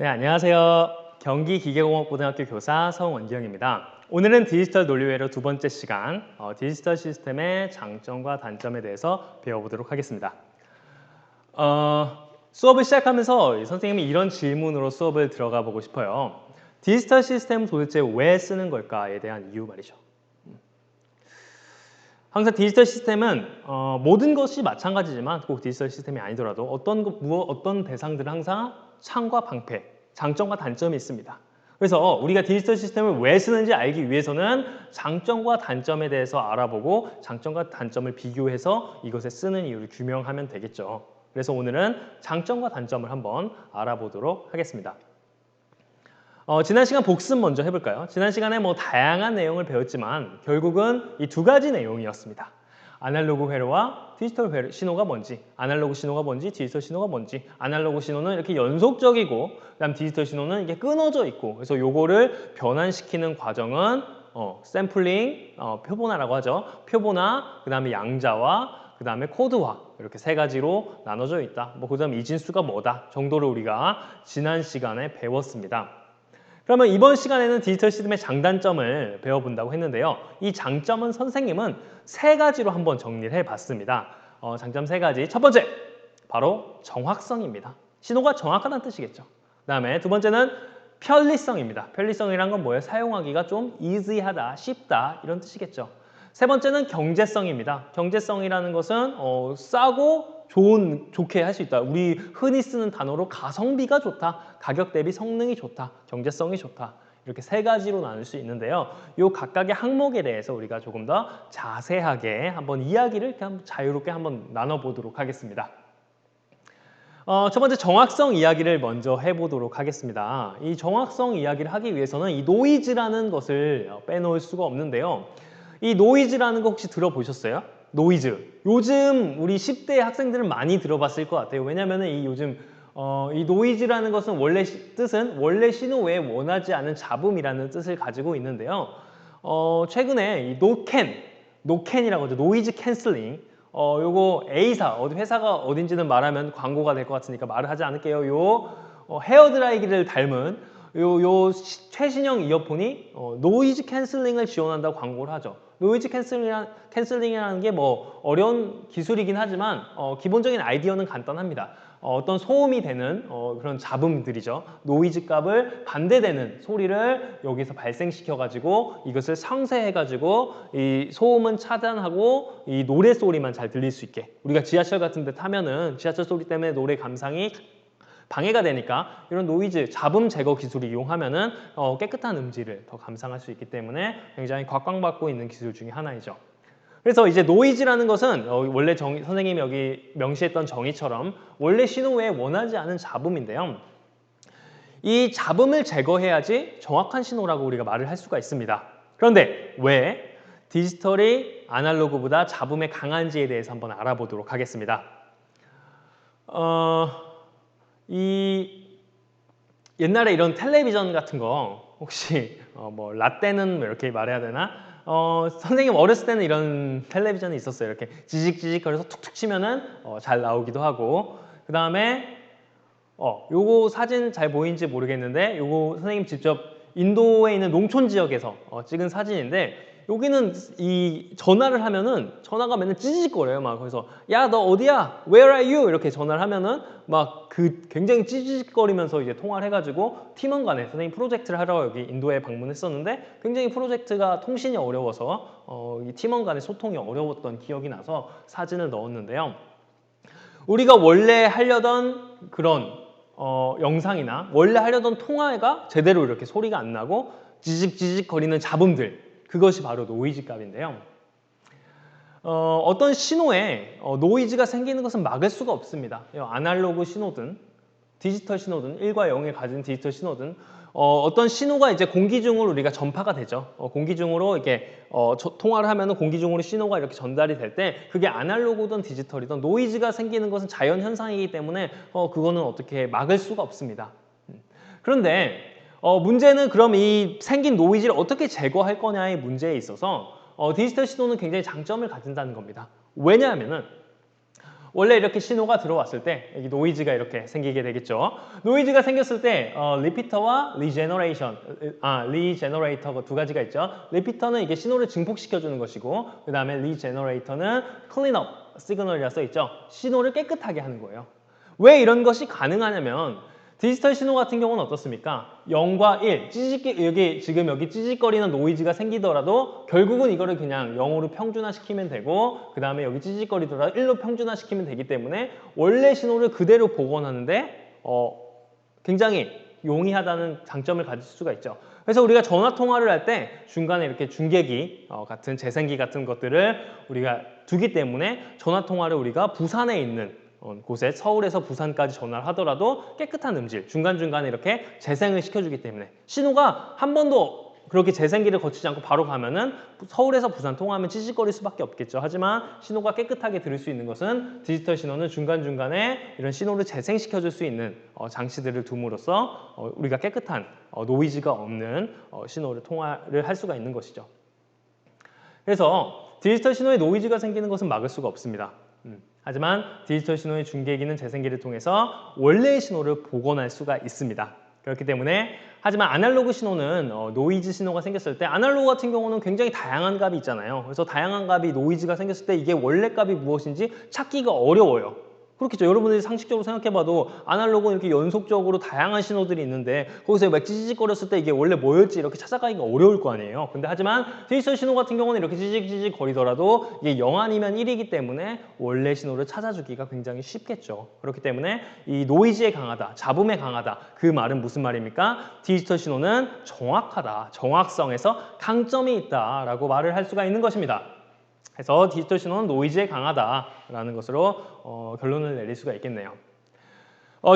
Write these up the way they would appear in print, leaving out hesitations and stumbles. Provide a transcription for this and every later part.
네, 안녕하세요. 경기기계공학고등학교 교사 성원기영입니다. 오늘은 디지털 논리회로 두 번째 시간, 디지털 시스템의 장점과 단점에 대해서 배워보도록 하겠습니다. 수업을 시작하면서 선생님이 이런 질문으로 수업을 들어가 보고 싶어요. 디지털 시스템은 도대체 왜 쓰는 걸까에 대한 이유 말이죠. 항상 디지털 시스템은 모든 것이 마찬가지지만 꼭 디지털 시스템이 아니더라도 어떤 대상들은 항상 창과 방패, 장점과 단점이 있습니다. 그래서 우리가 디지털 시스템을 왜 쓰는지 알기 위해서는 장점과 단점에 대해서 알아보고 장점과 단점을 비교해서 이것에 쓰는 이유를 규명하면 되겠죠. 그래서 오늘은 장점과 단점을 한번 알아보도록 하겠습니다. 지난 시간 복습 먼저 해볼까요? 지난 시간에 다양한 내용을 배웠지만 결국은 이 두 가지 내용이었습니다. 아날로그 회로와 디지털 회로, 신호가 뭔지, 아날로그 신호가 뭔지, 디지털 신호가 뭔지. 아날로그 신호는 이렇게 연속적이고, 그다음 디지털 신호는 이게 끊어져 있고, 그래서 요거를 변환시키는 과정은 샘플링, 표본화라고 하죠. 표본화, 그다음에 양자화, 그다음에 코드화, 이렇게 세 가지로 나눠져 있다. 그다음 이진수가 뭐다 정도를 우리가 지난 시간에 배웠습니다. 그러면 이번 시간에는 디지털 시스템의 장단점을 배워본다고 했는데요. 이 장점은 선생님은 세 가지로 한번 정리를 해봤습니다. 장점 세 가지. 첫 번째, 바로 정확성입니다. 신호가 정확하다는 뜻이겠죠. 그 다음에 두 번째는 편리성입니다. 편리성이란 건 뭐예요? 사용하기가 좀 easy하다, 쉽다 이런 뜻이겠죠. 세 번째는 경제성입니다. 경제성이라는 것은 싸고 좋게 할 수 있다. 우리 흔히 쓰는 단어로 가성비가 좋다, 가격 대비 성능이 좋다, 경제성이 좋다. 이렇게 세 가지로 나눌 수 있는데요. 이 각각의 항목에 대해서 우리가 조금 더 자세하게 한번 이야기를 자유롭게 한번 나눠보도록 하겠습니다. 첫 번째 정확성 이야기를 먼저 해보도록 하겠습니다. 이 정확성 이야기를 하기 위해서는 이 노이즈라는 것을 빼놓을 수가 없는데요. 이 노이즈라는 거 혹시 들어보셨어요? 노이즈. 요즘 우리 10대 학생들은 많이 들어봤을 것 같아요. 왜냐면은 이 노이즈라는 것은 뜻은 원래 신호 외에 원하지 않은 잡음이라는 뜻을 가지고 있는데요. 최근에 이 노캔이라고 하죠. 노이즈 캔슬링. 요거 A사, 회사가 어딘지는 말하면 광고가 될 것 같으니까 말을 하지 않을게요. 헤어드라이기를 닮은 요 최신형 이어폰이 노이즈 캔슬링을 지원한다고 광고를 하죠. 노이즈 캔슬링이라는 게 어려운 기술이긴 하지만 기본적인 아이디어는 간단합니다. 어떤 소음이 되는 그런 잡음들이죠. 노이즈 값을 반대되는 소리를 여기서 발생시켜가지고 이것을 상쇄해가지고 이 소음은 차단하고 이 노래 소리만 잘 들릴 수 있게. 우리가 지하철 같은 데 타면은 지하철 소리 때문에 노래 감상이 방해가 되니까 이런 노이즈, 잡음 제거 기술을 이용하면은 깨끗한 음질을 더 감상할 수 있기 때문에 굉장히 곽광받고 있는 기술 중에 하나이죠. 그래서 이제 노이즈라는 것은 원래 선생님이 여기 명시했던 정의처럼 원래 신호 외에 원하지 않은 잡음인데요. 이 잡음을 제거해야지 정확한 신호라고 우리가 말을 할 수가 있습니다. 그런데 왜 디지털이 아날로그보다 잡음에 강한지에 대해서 한번 알아보도록 하겠습니다. 옛날에 이런 텔레비전 같은 거 혹시 라떼는 이렇게 말해야 되나? 선생님 어렸을 때는 이런 텔레비전이 있었어요. 이렇게 지직지직 거려서 툭툭 치면은 잘 나오기도 하고. 그 다음에 요거 사진 잘 보이는지 모르겠는데 요거 선생님 직접 인도에 있는 농촌 지역에서 찍은 사진인데 여기는 이 전화를 하면은 전화가 맨날 찌직거려요. 그래서 야, 너 어디야? Where are you? 이렇게 전화를 하면은 굉장히 찌직거리면서 이제 통화를 해가지고 팀원 간에 선생님 프로젝트를 하러 여기 인도에 방문했었는데 굉장히 프로젝트가 통신이 어려워서 이 팀원 간의 소통이 어려웠던 기억이 나서 사진을 넣었는데요. 우리가 원래 하려던 그런 영상이나 원래 하려던 통화가 제대로 이렇게 소리가 안 나고 지직지직 거리는 잡음들, 그것이 바로 노이즈 값인데요. 어떤 신호에 노이즈가 생기는 것은 막을 수가 없습니다. 아날로그 신호든 디지털 신호든 1과 0을 가진 디지털 신호든 어떤 신호가 이제 공기 중으로 우리가 전파가 되죠. 공기 중으로 이렇게 통화를 하면 공기 중으로 신호가 이렇게 전달이 될 때 그게 아날로그든 디지털이든 노이즈가 생기는 것은 자연 현상이기 때문에 그거는 어떻게 막을 수가 없습니다. 그런데 문제는 그럼 이 생긴 노이즈를 어떻게 제거할 거냐의 문제에 있어서 디지털 신호는 굉장히 장점을 가진다는 겁니다. 왜냐하면은 원래 이렇게 신호가 들어왔을 때 여기 노이즈가 이렇게 생기게 되겠죠. 노이즈가 생겼을 때 리피터와 리제너레이터가 두 가지가 있죠. 리피터는 이게 신호를 증폭시켜주는 것이고 그 다음에 리제너레이터는 클린업 시그널이라 써있죠. 신호를 깨끗하게 하는 거예요. 왜 이런 것이 가능하냐면 디지털 신호 같은 경우는 어떻습니까? 0과 1, 여기 찌직거리는 노이즈가 생기더라도 결국은 이거를 그냥 0으로 평준화시키면 되고 그 다음에 여기 찌직거리더라도 1로 평준화시키면 되기 때문에 원래 신호를 그대로 복원하는데 굉장히 용이하다는 장점을 가질 수가 있죠. 그래서 우리가 전화 통화를 할 때 중간에 이렇게 중계기 같은 재생기 같은 것들을 우리가 두기 때문에 전화 통화를 우리가 부산에 있는 곳에 서울에서 부산까지 전화를 하더라도 깨끗한 음질 중간중간에 이렇게 재생을 시켜주기 때문에 신호가 한 번도 그렇게 재생기를 거치지 않고 바로 가면은 서울에서 부산 통화하면 찌직거릴 수밖에 없겠죠. 하지만 신호가 깨끗하게 들을 수 있는 것은 디지털 신호는 중간중간에 이런 신호를 재생시켜줄 수 있는 장치들을 둠으로써 우리가 깨끗한 노이즈가 없는 신호를 통화를 할 수가 있는 것이죠. 그래서 디지털 신호에 노이즈가 생기는 것은 막을 수가 없습니다. 하지만 디지털 신호의 중계기는 재생기를 통해서 원래의 신호를 복원할 수가 있습니다. 그렇기 때문에 하지만 아날로그 신호는 노이즈 신호가 생겼을 때 아날로그 같은 경우는 굉장히 다양한 값이 있잖아요. 그래서 다양한 값이 노이즈가 생겼을 때 이게 원래 값이 무엇인지 찾기가 어려워요. 그렇겠죠. 여러분들이 상식적으로 생각해봐도 아날로그는 이렇게 연속적으로 다양한 신호들이 있는데 거기서 막 찌직거렸을 때 이게 원래 뭐였지 이렇게 찾아가기가 어려울 거 아니에요. 근데 하지만 디지털 신호 같은 경우는 이렇게 찌직찌직 거리더라도 이게 0 아니면 1이기 때문에 원래 신호를 찾아주기가 굉장히 쉽겠죠. 그렇기 때문에 이 노이즈에 강하다, 잡음에 강하다 그 말은 무슨 말입니까? 디지털 신호는 정확하다, 정확성에서 강점이 있다라고 말을 할 수가 있는 것입니다. 그래서 디지털 신호는 노이즈에 강하다라는 것으로 결론을 내릴 수가 있겠네요.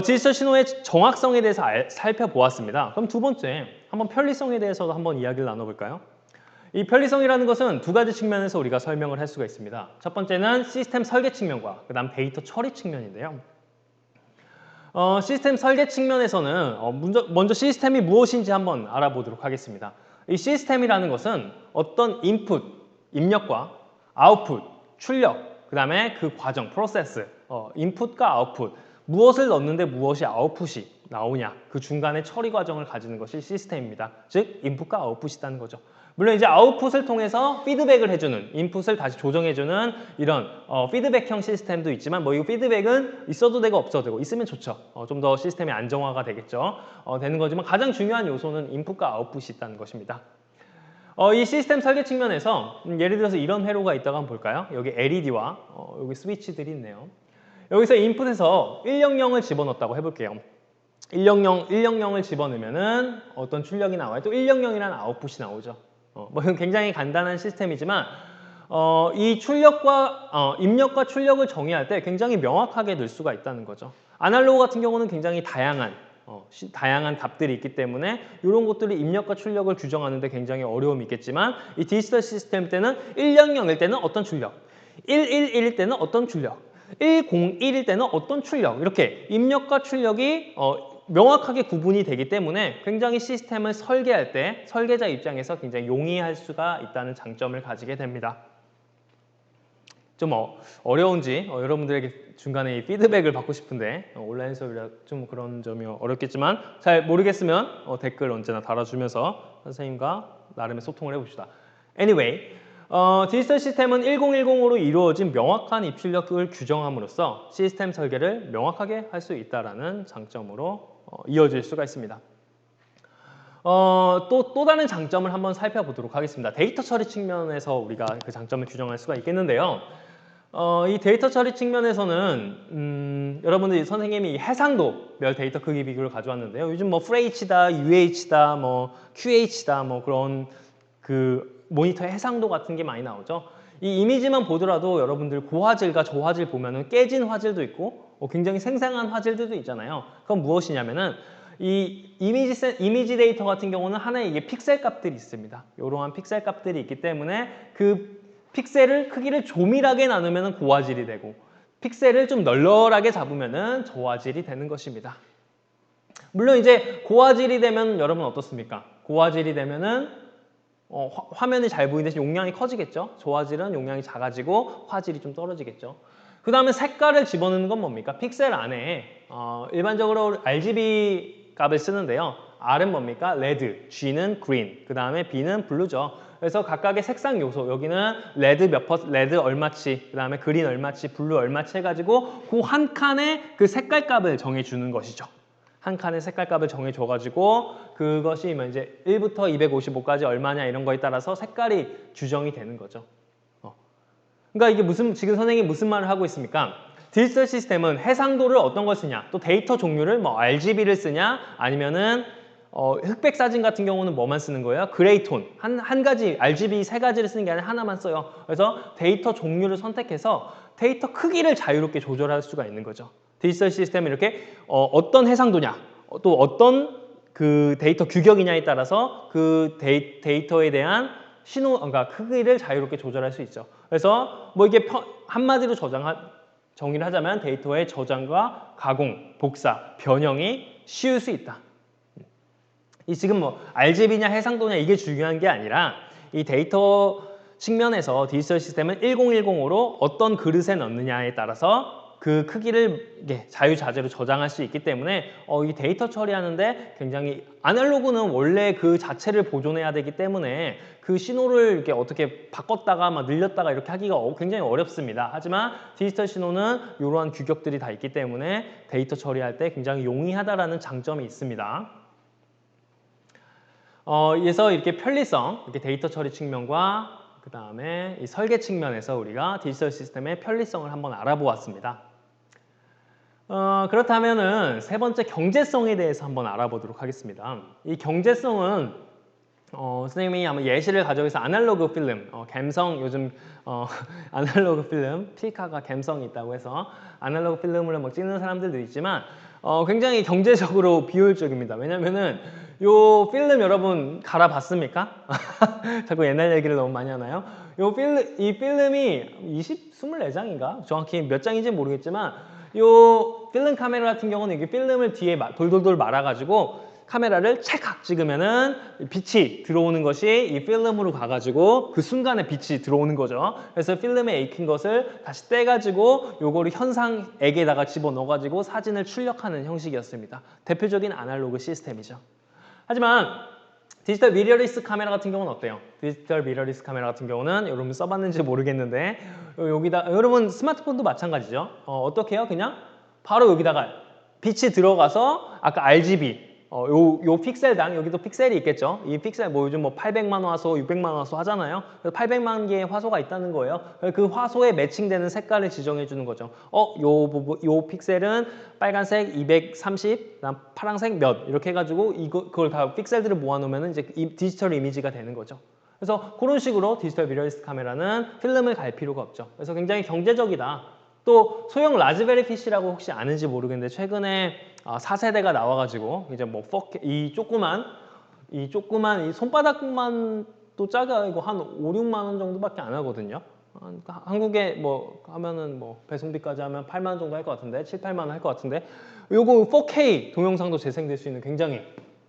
디지털 신호의 정확성에 대해서 살펴보았습니다. 그럼 두 번째, 한번 편리성에 대해서도 한번 이야기를 나눠볼까요? 이 편리성이라는 것은 두 가지 측면에서 우리가 설명을 할 수가 있습니다. 첫 번째는 시스템 설계 측면과 그 다음 데이터 처리 측면인데요. 시스템 설계 측면에서는 먼저 시스템이 무엇인지 한번 알아보도록 하겠습니다. 이 시스템이라는 것은 어떤 인풋, 입력과 아웃풋, 출력, 그 다음에 그 과정, 프로세스, 인풋과 아웃풋, 무엇을 넣는데 무엇이 아웃풋이 나오냐, 그 중간에 처리 과정을 가지는 것이 시스템입니다. 즉, 인풋과 아웃풋이 있다는 거죠. 물론 이제 아웃풋을 통해서 피드백을 해주는, 인풋을 다시 조정해주는 이런 피드백형 시스템도 있지만 뭐 이 피드백은 있어도 되고 없어도 되고 있으면 좋죠. 좀 더 시스템이 안정화가 되겠죠. 되는 거지만 가장 중요한 요소는 인풋과 아웃풋이 있다는 것입니다. 이 시스템 설계 측면에서 예를 들어서 이런 회로가 있다고 한번 볼까요? 여기 LED와 여기 스위치들이 있네요. 여기서 인풋에서 100을 집어넣었다고 해볼게요. 100을 집어넣으면은 어떤 출력이 나와요? 또 100이라는 아웃풋이 나오죠. 뭐 이건 굉장히 간단한 시스템이지만 이 출력과 입력과 출력을 정의할 때 굉장히 명확하게 넣을 수가 있다는 거죠. 아날로그 같은 경우는 굉장히 다양한 값들이 있기 때문에 이런 것들이 입력과 출력을 규정하는데 굉장히 어려움이 있겠지만 이 디지털 시스템 때는 100일 때는 어떤 출력, 111일 때는 어떤 출력, 101일 때는 어떤 출력 이렇게 입력과 출력이 명확하게 구분이 되기 때문에 굉장히 시스템을 설계할 때 설계자 입장에서 굉장히 용이할 수가 있다는 장점을 가지게 됩니다. 좀 어려운지 여러분들에게 중간에 이 피드백을 받고 싶은데 온라인 수업이라 좀 그런 점이 어렵겠지만 잘 모르겠으면 댓글 언제나 달아주면서 선생님과 나름의 소통을 해봅시다. Anyway, 디지털 시스템은 1010으로 이루어진 명확한 입출력을 규정함으로써 시스템 설계를 명확하게 할 수 있다는 장점으로 이어질 수가 있습니다. 또 다른 장점을 한번 살펴보도록 하겠습니다. 데이터 처리 측면에서 우리가 그 장점을 규정할 수가 있겠는데요. 이 데이터 처리 측면에서는 여러분들이 선생님이 해상도별 데이터 크기 비교를 가져왔는데요. 요즘 뭐 FH다, UH다, 뭐 QH다, 뭐 그런 그 모니터의 해상도 같은 게 많이 나오죠. 이 이미지만 보더라도 여러분들 고화질과 저화질 보면은 깨진 화질도 있고 굉장히 생생한 화질들도 있잖아요. 그건 무엇이냐면은 이 이미지 데이터 같은 경우는 하나의 이게 픽셀 값들이 있습니다. 이러한 픽셀 값들이 있기 때문에 그 픽셀을 크기를 조밀하게 나누면 고화질이 되고 픽셀을 좀 널널하게 잡으면 저화질이 되는 것입니다. 물론 이제 고화질이 되면 여러분 어떻습니까? 고화질이 되면은 화면이 잘 보이는 대신 용량이 커지겠죠. 저화질은 용량이 작아지고 화질이 좀 떨어지겠죠. 그 다음에 색깔을 집어넣는 건 뭡니까? 픽셀 안에 일반적으로 RGB 값을 쓰는데요. R은 뭡니까? 레드, G는 green, 그 다음에 B는 blue죠. 그래서 각각의 색상 요소, 여기는 레드 레드 얼마치, 그 다음에 그린 얼마치, 블루 얼마치 해가지고 그 한 칸의 그 색깔 값을 정해주는 것이죠. 한 칸의 색깔 값을 정해줘가지고 그것이 이제 1부터 255까지 얼마냐 이런 거에 따라서 색깔이 규정이 되는 거죠. 그러니까 이게 지금 선생님이 무슨 말을 하고 있습니까? 디지털 시스템은 해상도를 어떤 걸 쓰냐, 또 데이터 종류를 뭐 RGB를 쓰냐, 아니면은 흑백 사진 같은 경우는 뭐만 쓰는 거예요? 그레이톤. 한 가지, RGB 세 가지를 쓰는 게 아니라 하나만 써요. 그래서 데이터 종류를 선택해서 데이터 크기를 자유롭게 조절할 수가 있는 거죠. 디지털 시스템은 이렇게 어떤 해상도냐, 또 어떤 그 데이터 규격이냐에 따라서 그 데이터에 대한 그러니까 크기를 자유롭게 조절할 수 있죠. 그래서 뭐 이게 한마디로 정의를 하자면 데이터의 저장과 가공, 복사, 변형이 쉬울 수 있다. 이 지금 뭐 RGB냐 해상도냐 이게 중요한 게 아니라 이 데이터 측면에서 디지털 시스템은 1010으로 어떤 그릇에 넣느냐에 따라서 그 크기를 자유자재로 저장할 수 있기 때문에 이 데이터 처리하는데 굉장히 아날로그는 원래 그 자체를 보존해야 되기 때문에 그 신호를 이렇게 어떻게 바꿨다가 막 늘렸다가 이렇게 하기가 굉장히 어렵습니다. 하지만 디지털 신호는 이러한 규격들이 다 있기 때문에 데이터 처리할 때 굉장히 용이하다라는 장점이 있습니다. 그래서 이렇게 편리성, 이렇게 데이터 처리 측면과 그 다음에 이 설계 측면에서 우리가 디지털 시스템의 편리성을 한번 알아보았습니다. 그렇다면은 세 번째 경제성에 대해서 한번 알아보도록 하겠습니다. 이 경제성은 선생님이 한번 예시를 가져서 아날로그 필름, 갬성 요즘 아날로그 필름, 필카가 갬성이 있다고 해서 아날로그 필름을 막 찍는 사람들도 있지만 굉장히 경제적으로 비효율적입니다. 왜냐면은 요 필름 여러분 갈아봤습니까? 자꾸 옛날 얘기를 너무 많이 하나요? 이 필름이 24장인가? 정확히 몇 장인지 모르겠지만 요 필름 카메라 같은 경우는 이게 필름을 뒤에 돌돌돌 말아가지고 카메라를 찰칵 찍으면은 빛이 들어오는 것이 이 필름으로 가가지고 그 순간에 빛이 들어오는 거죠. 그래서 필름에 익힌 것을 다시 떼가지고 요거를 현상액에다가 집어넣어가지고 사진을 출력하는 형식이었습니다. 대표적인 아날로그 시스템이죠. 하지만 디지털 미러리스 카메라 같은 경우는 어때요? 디지털 미러리스 카메라 같은 경우는 여러분 써봤는지 모르겠는데 여기다 여러분 스마트폰도 마찬가지죠. 어떻게 해요? 그냥 바로 여기다가 빛이 들어가서 아까 RGB 요 픽셀당 여기도 픽셀이 있겠죠. 이 픽셀 뭐 요즘 뭐 800만 화소, 600만 화소 하잖아요. 그래서 800만 개의 화소가 있다는 거예요. 그 화소에 매칭되는 색깔을 지정해 주는 거죠. 요 픽셀은 빨간색 230, 그다음 파란색 몇 이렇게 해가지고 그걸 다 픽셀들을 모아놓으면 이제 디지털 이미지가 되는 거죠. 그래서 그런 식으로 디지털 미러리스 카메라는 필름을 갈 필요가 없죠. 그래서 굉장히 경제적이다. 또 소형 라즈베리 피시라고 혹시 아는지 모르겠는데 최근에 4세대가 나와가지고 이제 뭐 이 조그만 이 손바닥만 또 작아 이거 한 5, 6만 원 정도밖에 안 하거든요. 한국에 뭐 하면은 뭐 배송비까지 하면 8만 원 정도 할 것 같은데 7, 8만 원 할 것 같은데 요거 4K 동영상도 재생될 수 있는 굉장히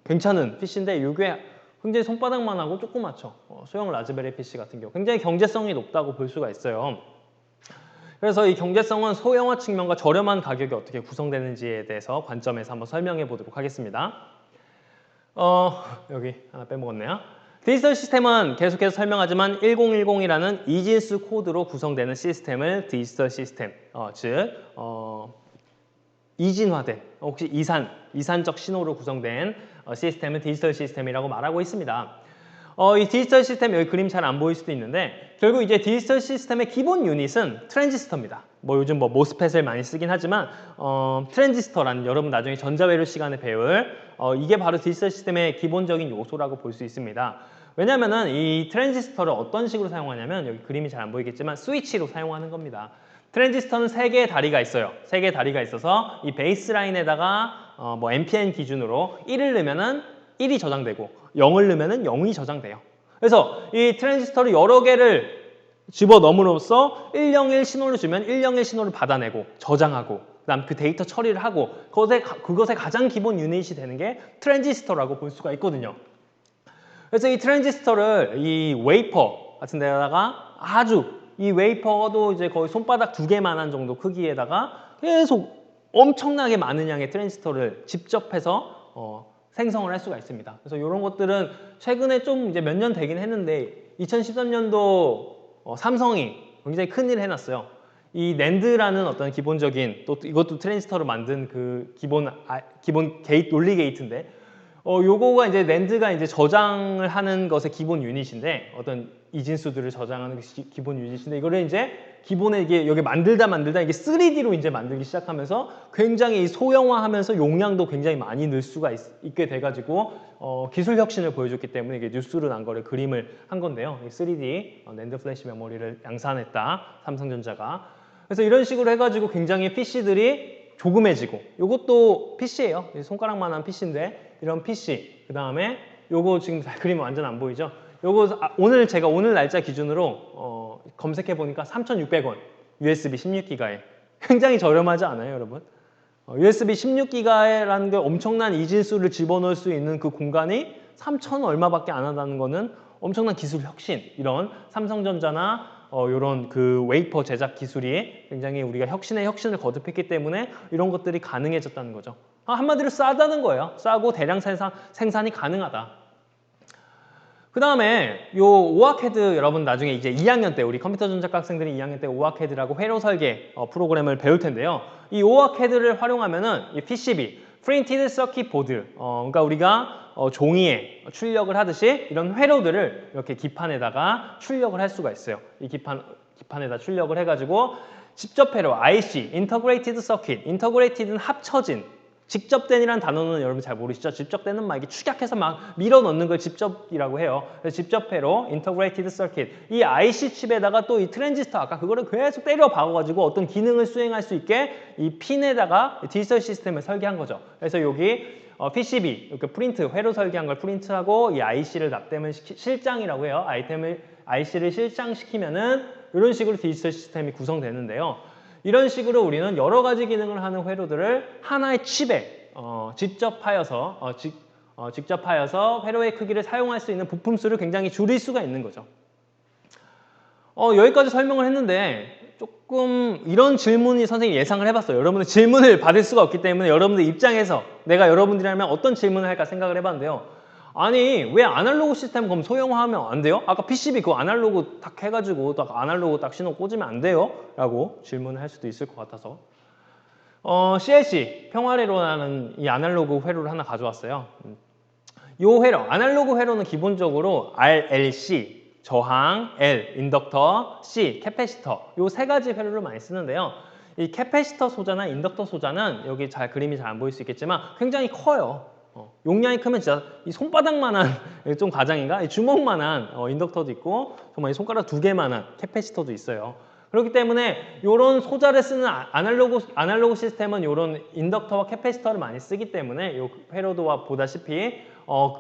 괜찮은 PC인데 이게 굉장히 손바닥만 하고 조그맣죠. 소형 라즈베리 PC 같은 경우 굉장히 경제성이 높다고 볼 수가 있어요. 그래서 이 경제성은 소형화 측면과 저렴한 가격이 어떻게 구성되는지에 대해서 관점에서 한번 설명해 보도록 하겠습니다. 여기 하나 빼먹었네요. 디지털 시스템은 계속해서 설명하지만 1010이라는 이진수 코드로 구성되는 시스템을 디지털 시스템, 즉 이진화된 혹시 이산적 신호로 구성된 시스템은 디지털 시스템이라고 말하고 있습니다. 이 디지털 시스템 여기 그림 잘 안 보일 수도 있는데 결국 이제 디지털 시스템의 기본 유닛은 트랜지스터입니다. 뭐 요즘 뭐 모스펫을 많이 쓰긴 하지만 트랜지스터라는 여러분 나중에 전자회로 시간에 배울 이게 바로 디지털 시스템의 기본적인 요소라고 볼 수 있습니다. 왜냐면은 이 트랜지스터를 어떤 식으로 사용하냐면 여기 그림이 잘 안 보이겠지만 스위치로 사용하는 겁니다. 트랜지스터는 3개의 다리가 있어요. 3개의 다리가 있어서 이 베이스라인에다가 뭐 NPN 기준으로 1을 넣으면은 1이 저장되고 0을 넣으면은 0이 저장돼요. 그래서 이 트랜지스터를 여러 개를 집어넣음으로써 101 신호를 주면 101 신호를 받아내고 저장하고 그다음 그 데이터 처리를 하고 그것의 가장 기본 유닛이 되는 게 트랜지스터라고 볼 수가 있거든요. 그래서 이 트랜지스터를 이 웨이퍼 같은 데다가 아주 이 웨이퍼도 이제 거의 손바닥 2개만한 정도 크기에다가 계속 엄청나게 많은 양의 트랜지스터를 직접 해서 생성을 할 수가 있습니다. 그래서 이런 것들은 최근에 좀 이제 몇 년 되긴 했는데 2013년도 삼성이 굉장히 큰일을 해놨어요. 이 낸드라는 어떤 기본적인 또 이것도 트랜지스터로 만든 그 기본 게이트 논리 게이트인데 요거가 이제 낸드가 이제 저장을 하는 것의 기본 유닛인데 어떤 이진수들을 저장하는 기본 유닛인데 이거를 이제 기본에 이게 여기 만들다 이게 3D로 이제 만들기 시작하면서 굉장히 소형화하면서 용량도 굉장히 많이 늘 수가 있게 돼가지고 기술 혁신을 보여줬기 때문에 이게 뉴스로 난 거를 그림을 한 건데요. 3D 낸드 플래시 메모리를 양산했다 삼성전자가. 그래서 이런 식으로 해가지고 굉장히 PC들이 조그매지고 이것도 PC예요. 손가락만한 PC인데 이런 PC 그 다음에 요거 지금 그림 완전 안 보이죠? 요거 제가 오늘 날짜 기준으로 검색해 보니까 3,600원 USB 16기가에 굉장히 저렴하지 않아요, 여러분? USB 16기가라는 게 엄청난 이진수를 집어넣을 수 있는 그 공간이 3,000 얼마밖에 안 한다는 거는 엄청난 기술 혁신, 이런 삼성전자나 이런 그 웨이퍼 제작 기술이 굉장히 우리가 혁신을 거듭했기 때문에 이런 것들이 가능해졌다는 거죠. 한마디로 싸다는 거예요. 싸고 대량 생산이 가능하다. 그 다음에 요 오아캐드 여러분 나중에 이제 2학년 때 우리 컴퓨터 전자과 학생들이 2학년 때 오아캐드라고 회로 설계 프로그램을 배울 텐데요. 이 오아캐드를 활용하면은 이 PCB, Printed Circuit Board, 그러니까 우리가 종이에 출력을 하듯이 이런 회로들을 이렇게 기판에다가 출력을 할 수가 있어요. 이 기판에다 출력을 해가지고 직접 회로, IC, Integrated Circuit, Integrated는 합쳐진, 직접된이라는 단어는 여러분 잘 모르시죠? 직접된은 막 이렇게 축약해서 막 밀어 넣는 걸 직접이라고 해요. 그래서 직접회로 Integrated Circuit, 이 IC 칩에다가 또 이 트랜지스터 아까 그거를 계속 때려 박아가지고 어떤 기능을 수행할 수 있게 이 핀에다가 디지털 시스템을 설계한 거죠. 그래서 여기 PCB, 이렇게 프린트, 회로 설계한 걸 프린트하고 이 IC를 납땜을 실장이라고 해요. IC를 실장시키면은 이런 식으로 디지털 시스템이 구성되는데요. 이런 식으로 우리는 여러 가지 기능을 하는 회로들을 하나의 칩에 직접 하여서 회로의 크기를 사용할 수 있는 부품 수를 굉장히 줄일 수가 있는 거죠. 여기까지 설명을 했는데 조금 이런 질문이 선생님이 예상을 해봤어요. 여러분들 질문을 받을 수가 없기 때문에 여러분들 입장에서 내가 여러분들이라면 어떤 질문을 할까 생각을 해봤는데요. 아니 왜 아날로그 시스템 그럼 소형화하면 안 돼요? 아까 PCB 그거 아날로그 딱 해가지고 딱 아날로그 딱 신호 꽂으면 안 돼요? 라고 질문을 할 수도 있을 것 같아서 CLC 평화회로라는 이 아날로그 회로를 하나 가져왔어요. 요 회로, 아날로그 회로는 기본적으로 RLC, 저항, L, 인덕터, C, 캐패시터 요 세 가지 회로를 많이 쓰는데요. 이 캐패시터 소자나 인덕터 소자는 여기 그림이 잘 안 보일 수 있겠지만 굉장히 커요. 용량이 크면 진짜 이 손바닥만한 좀 과장인가? 이 주먹만한 인덕터도 있고 정말 이 손가락 2개만한 캐패시터도 있어요. 그렇기 때문에 이런 소자를 쓰는 아날로그 시스템은 이런 인덕터와 캐패시터를 많이 쓰기 때문에 이 회로도와 보다시피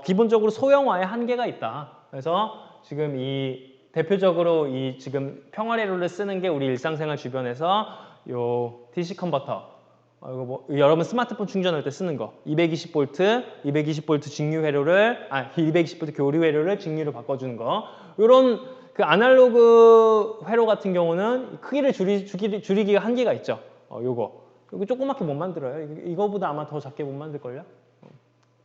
기본적으로 소형화에 한계가 있다. 그래서 지금 이 대표적으로 이 지금 평화회로를 쓰는 게 우리 일상생활 주변에서 요 DC 컨버터 이거 뭐 여러분 스마트폰 충전할 때 쓰는 거 220V 직류 회로를 220V 교류 회로를 직류로 바꿔주는 거 이런 그 아날로그 회로 같은 경우는 크기를 줄이기가 한계가 있죠. 요거 조그맣게 못 만들어요. 이거보다 아마 더 작게 못 만들걸요?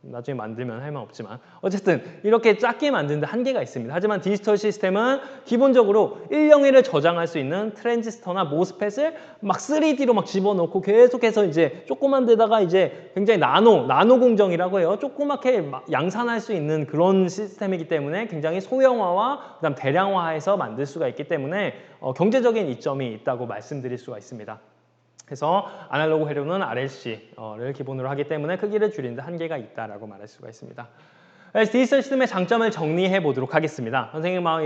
나중에 만들면 할 말 없지만 어쨌든 이렇게 작게 만드는데 한계가 있습니다. 하지만 디지털 시스템은 기본적으로 101을 저장할 수 있는 트랜지스터나 모스펫을 막 3D로 막 집어넣고 계속해서 이제 조그만 데다가 이제 굉장히 나노 공정이라고 해요. 조그맣게 막 양산할 수 있는 그런 시스템이기 때문에 굉장히 소형화와 그다음 대량화해서 만들 수가 있기 때문에 경제적인 이점이 있다고 말씀드릴 수가 있습니다. 그래서 아날로그 회로는 RLC를 기본으로 하기 때문에 크기를 줄이는데 한계가 있다라고 말할 수가 있습니다. 그래서 디지털 시스템의 장점을 정리해 보도록 하겠습니다. 선생님 막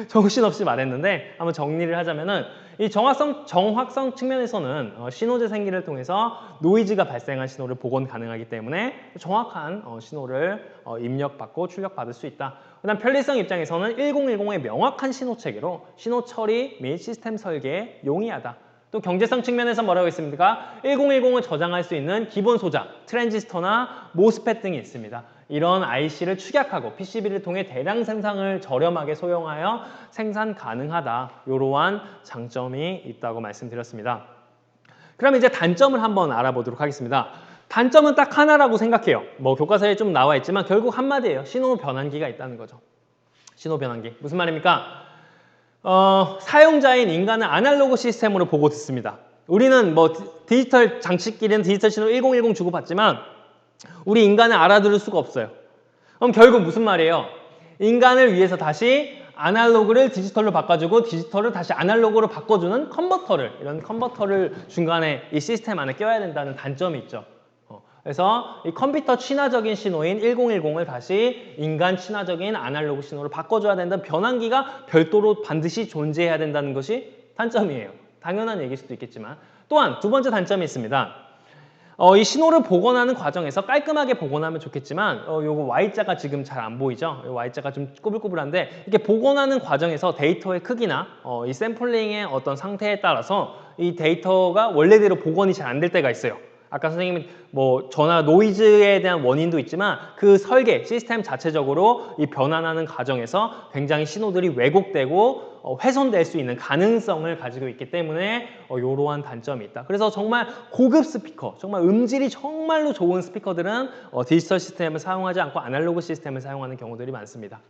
정신없이 말했는데 한번 정리를 하자면은 이 정확성 측면에서는 신호 재생기를 통해서 노이즈가 발생한 신호를 복원 가능하기 때문에 정확한 신호를 입력받고 출력받을 수 있다. 그다음 편리성 입장에서는 1010의 명확한 신호 체계로 신호 처리 및 시스템 설계에 용이하다. 또 경제성 측면에서 뭐라고 있습니까? 1010을 저장할 수 있는 기본 소자, 트랜지스터나 모스펫 등이 있습니다. 이런 IC를 축약하고 PCB를 통해 대량 생산을 저렴하게 소용하여 생산 가능하다. 이러한 장점이 있다고 말씀드렸습니다. 그럼 이제 단점을 한번 알아보도록 하겠습니다. 단점은 딱 하나라고 생각해요. 뭐 교과서에 좀 나와 있지만 결국 한마디예요. 신호 변환기가 있다는 거죠. 신호 변환기. 무슨 말입니까? 사용자인 인간은 아날로그 시스템으로 보고 듣습니다. 우리는 뭐 디지털 장치끼리는 디지털 신호 1010 주고받지만 우리 인간은 알아들을 수가 없어요. 그럼 결국 무슨 말이에요? 인간을 위해서 다시 아날로그를 디지털로 바꿔주고 디지털을 다시 아날로그로 바꿔주는 이런 컨버터를 중간에 이 시스템 안에 껴야 된다는 단점이 있죠. 그래서 이 컴퓨터 친화적인 신호인 1010을 다시 인간 친화적인 아날로그 신호로 바꿔줘야 된다는 변환기가 별도로 반드시 존재해야 된다는 것이 단점이에요. 당연한 얘기일 수도 있겠지만 또한 두 번째 단점이 있습니다. 이 신호를 복원하는 과정에서 깔끔하게 복원하면 좋겠지만 요거 Y자가 지금 잘 안 보이죠? 이 Y자가 좀 꾸불꾸불한데 이렇게 복원하는 과정에서 데이터의 크기나 이 샘플링의 어떤 상태에 따라서 이 데이터가 원래대로 복원이 잘 안 될 때가 있어요. 아까 선생님이 뭐 전화 노이즈에 대한 원인도 있지만 그 설계, 시스템 자체적으로 이 변환하는 과정에서 굉장히 신호들이 왜곡되고 훼손될 수 있는 가능성을 가지고 있기 때문에 이러한 단점이 있다. 그래서 정말 고급 스피커, 정말 음질이 정말로 좋은 스피커들은 디지털 시스템을 사용하지 않고 아날로그 시스템을 사용하는 경우들이 많습니다.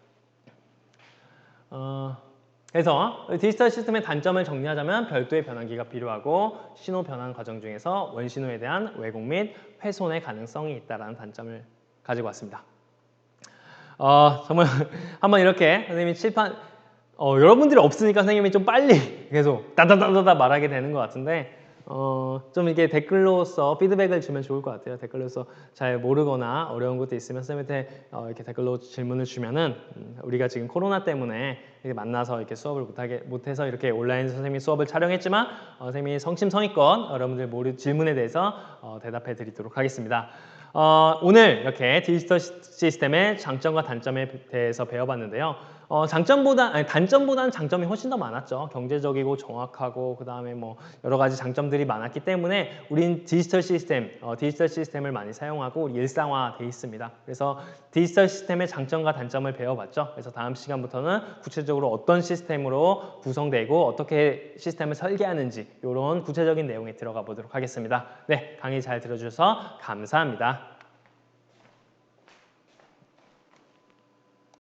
그래서 디지털 시스템의 단점을 정리하자면 별도의 변환기가 필요하고 신호 변환 과정 중에서 원신호에 대한 왜곡 및 훼손의 가능성이 있다는 단점을 가지고 왔습니다. 정말 한번 이렇게 선생님이 칠판 여러분들이 없으니까 선생님이 좀 빨리 계속 다다다다다 말하게 되는 것 같은데 좀 이렇게 댓글로서 피드백을 주면 좋을 것 같아요. 댓글로서 잘 모르거나 어려운 것도 있으면 선생님한테 이렇게 댓글로 질문을 주면은 우리가 지금 코로나 때문에 이렇게 만나서 이렇게 수업을 못해서 이렇게 온라인 선생님이 수업을 촬영했지만 선생님이 성심성의껏 여러분들 질문에 대해서 대답해 드리도록 하겠습니다. 오늘 이렇게 디지털 시스템의 장점과 단점에 대해서 배워봤는데요. 단점보다는 장점이 훨씬 더 많았죠. 경제적이고 정확하고 그 다음에 뭐 여러 가지 장점들이 많았기 때문에 우린 디지털 시스템을 많이 사용하고 우리 일상화돼 있습니다. 그래서 디지털 시스템의 장점과 단점을 배워봤죠. 그래서 다음 시간부터는 구체적으로 어떤 시스템으로 구성되고 어떻게 시스템을 설계하는지 이런 구체적인 내용에 들어가 보도록 하겠습니다. 네, 강의 잘 들어주셔서 감사합니다.